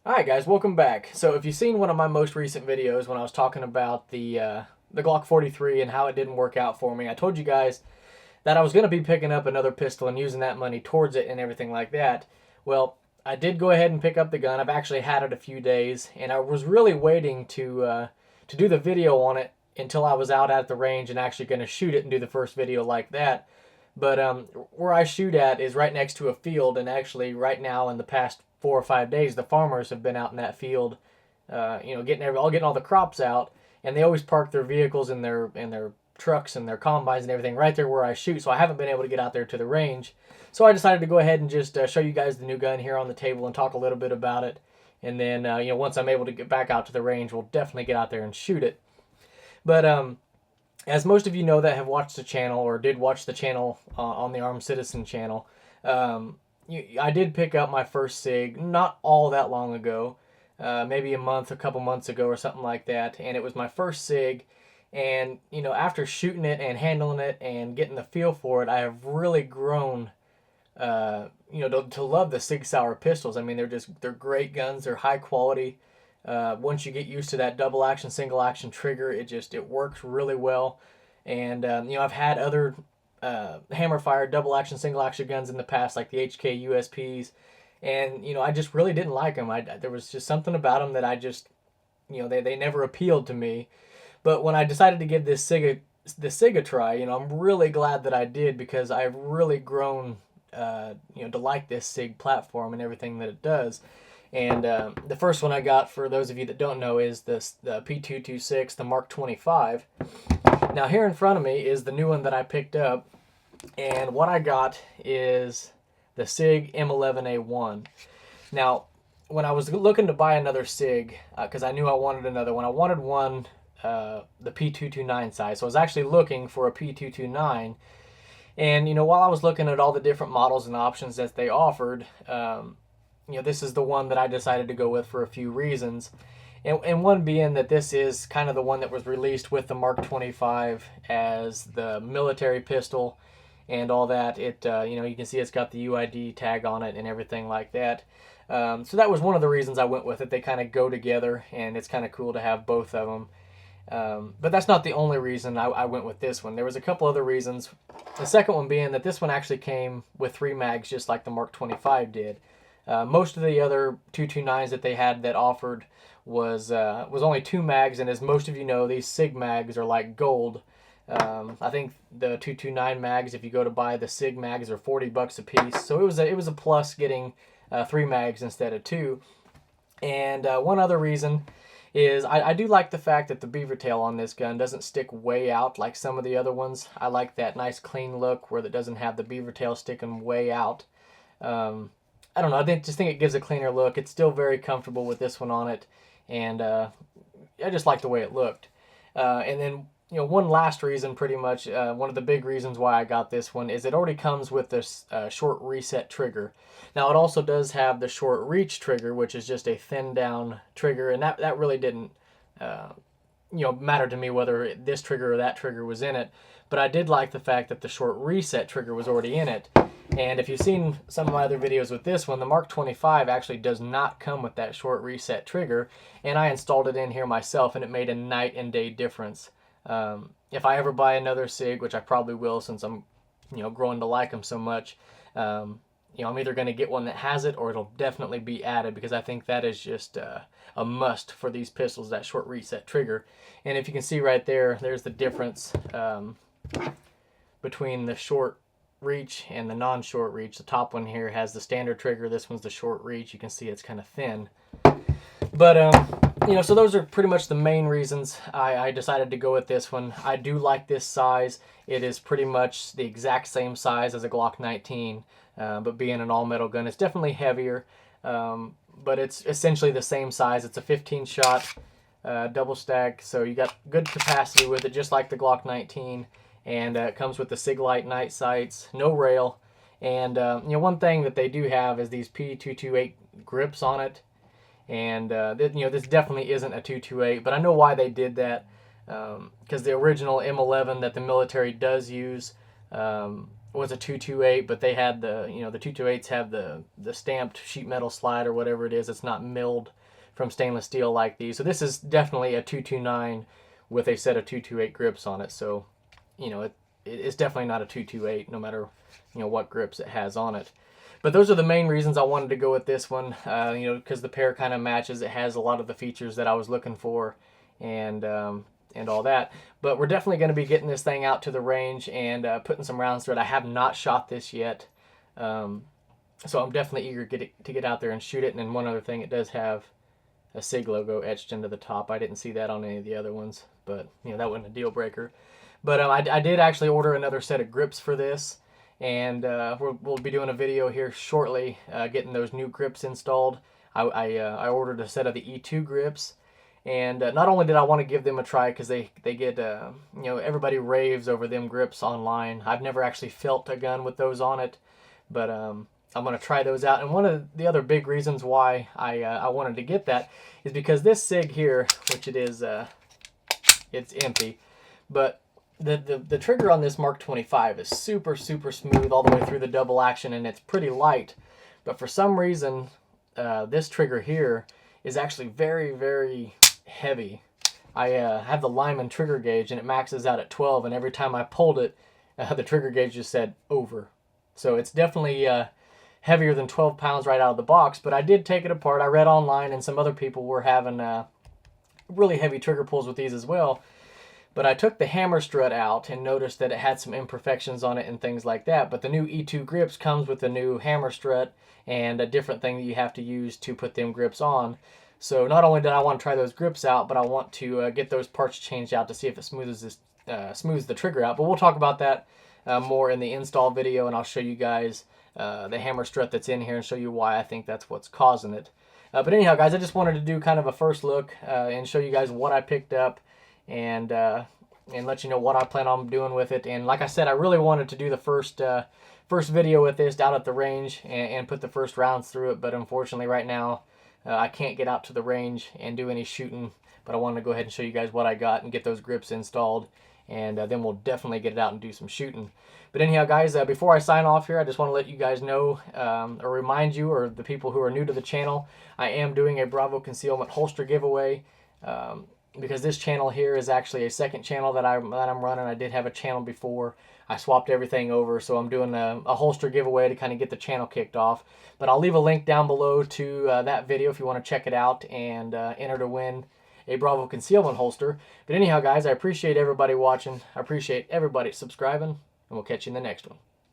Alright guys, welcome back. So if you've seen one of my most recent videos when I was talking about the Glock 43 and how it didn't work out for me, I told you guys that I was going to be picking up another pistol and using that money towards it and everything like that. Well, I did go ahead and pick up the gun. I've actually had it a few days, and I was really waiting to do the video on it until I was out at the range and actually going to shoot it and do the first video like that. But where I shoot at is right next to a field, and actually right now in the past 4 or 5 days, the farmers have been out in that field, getting all the crops out, and they always park their vehicles and their trucks and their combines and everything right there where I shoot. So I haven't been able to get out there to the range. So I decided to go ahead and just show you guys the new gun here on the table and talk a little bit about it. And then once I'm able to get back out to the range, we'll definitely get out there and shoot it. But as most of you know that have watched the channel or did watch the channel on the Armed Citizen channel, I did pick up my first SIG not all that long ago, maybe a couple months ago or something like that, and it was my first SIG. And after shooting it and handling it and getting the feel for it, I have really grown to love the Sig Sauer pistols. I mean, they're great guns. They're high quality. Once you get used to that double action, single action trigger, it works really well. And I've had other hammer fire double action, single action guns in the past, like the HK USPs, and I just really didn't like them. There was just something about them that I just they never appealed to me. But when I decided to give this SIG a try, I'm really glad that I did, because I've really grown to like this SIG platform and everything that it does. And the first one I got, for those of you that don't know, is the P226, the Mark 25. Now here in front of me is the new one that I picked up, and what I got is the Sig M11 A1. Now, when I was looking to buy another SIG, because I knew I wanted another one, I wanted one the P229 size. So I was actually looking for a P229, and while I was looking at all the different models and options that they offered, this is the one that I decided to go with for a few reasons. And one being that this is kind of the one that was released with the Mark 25 as the military pistol and all that. You can see it's got the UID tag on it and everything like that. So that was one of the reasons I went with it. They kind of go together, and it's kind of cool to have both of them. But that's not the only reason I went with this one. There was a couple other reasons. The second one being that this one actually came with 3 mags, just like the Mark 25 did. Most of the other 229s that they had that offered was only 2 mags, and as most of you know, these SIG mags are like gold. I think the 229 mags, if you go to buy the SIG mags, are $40 a piece. So it was a plus getting 3 mags instead of 2. And one other reason is I do like the fact that the beaver tail on this gun doesn't stick way out like some of the other ones. I like that nice clean look where it doesn't have the beaver tail sticking way out. I don't know, just think it gives a cleaner look. It's still very comfortable with this one on it, and I just like the way it looked. And then one last reason, pretty much, one of the big reasons why I got this one is it already comes with this short reset trigger. Now, it also does have the short reach trigger, which is just a thin down trigger, and that really didn't matter to me whether this trigger or that trigger was in it. But I did like the fact that the short reset trigger was already in it. And if you've seen some of my other videos with this one, the Mark 25 actually does not come with that short reset trigger, and I installed it in here myself, and it made a night and day difference. If I ever buy another SIG, which I probably will since I'm growing to like them so much, I'm either going to get one that has it, or it'll definitely be added, because I think that is just a must for these pistols, that short reset trigger. And if you can see right there, there's the difference between the short reach and the non-short reach. The top one here has the standard trigger. This one's the short reach. You can see it's kind of thin. But so those are pretty much the main reasons I decided to go with this one. I do like this size. It is pretty much the exact same size as a Glock 19, but being an all-metal gun, it's definitely heavier, but it's essentially the same size. It's a 15-shot double stack, so you got good capacity with it, just like the Glock 19. And it comes with the SIG Light night sights, no rail. And one thing that they do have is these P228 grips on it. And this definitely isn't a 228, but I know why they did that, because the original M11 that the military does use was a 228, but they had the, you know, the 228s have the stamped sheet metal slide or whatever it is. It's not milled from stainless steel like these. So this is definitely a 229 with a set of 228 grips on it. So, you know, it's definitely not a 228 no matter, you know, what grips it has on it. But those are the main reasons I wanted to go with this one, you know, because the pair kind of matches. It has a lot of the features that I was looking for, and all that. But we're definitely going to be getting this thing out to the range and putting some rounds through it. I have not shot this yet, so I'm definitely eager to get out there and shoot it. And then one other thing, it does have a Sig logo etched into the top. I didn't see that on any of the other ones, but you know, that wasn't a deal breaker. But I did actually order another set of grips for this, and we'll be doing a video here shortly getting those new grips installed. I ordered a set of the E2 grips, and not only did I want to give them a try because they get you know, everybody raves over them grips online. I've never actually felt a gun with those on it, but I'm going to try those out. And one of the other big reasons why I wanted to get that is because this Sig here, which it is, it's empty, but the trigger on this Mark 25 is super smooth all the way through the double action, and it's pretty light. But for some reason, this trigger here is actually very heavy. I have the Lyman trigger gauge, and it maxes out at 12, and every time I pulled it, the trigger gauge just said over. So it's definitely heavier than 12 pounds right out of the box. But I did take it apart. I read online, and some other people were having really heavy trigger pulls with these as well. But I took the hammer strut out and noticed that it had some imperfections on it and things like that. But the new E2 grips comes with a new hammer strut and a different thing that you have to use to put them grips on. So not only did I want to try those grips out, but I want to get those parts changed out to see if it smooths the trigger out. But we'll talk about that more in the install video, and I'll show you guys the hammer strut that's in here and show you why I think that's what's causing it. But anyhow, guys, I just wanted to do kind of a first look and show you guys what I picked up, and let you know what I plan on doing with it. And like I said, I really wanted to do the first video with this down at the range and put the first rounds through it, but unfortunately right now I can't get out to the range and do any shooting. But I wanted to go ahead and show you guys what I got and get those grips installed, and then we'll definitely get it out and do some shooting. But anyhow, guys, before I sign off here, I just want to let you guys know, or remind you, or the people who are new to the channel, I am doing a Bravo Concealment holster giveaway. Because this channel here is actually a second channel that I'm running. I did have a channel before. I swapped everything over, so I'm doing a holster giveaway to kind of get the channel kicked off. But I'll leave a link down below to that video if you want to check it out and enter to win a Bravo Concealment holster. But anyhow, guys, I appreciate everybody watching. I appreciate everybody subscribing, and we'll catch you in the next one.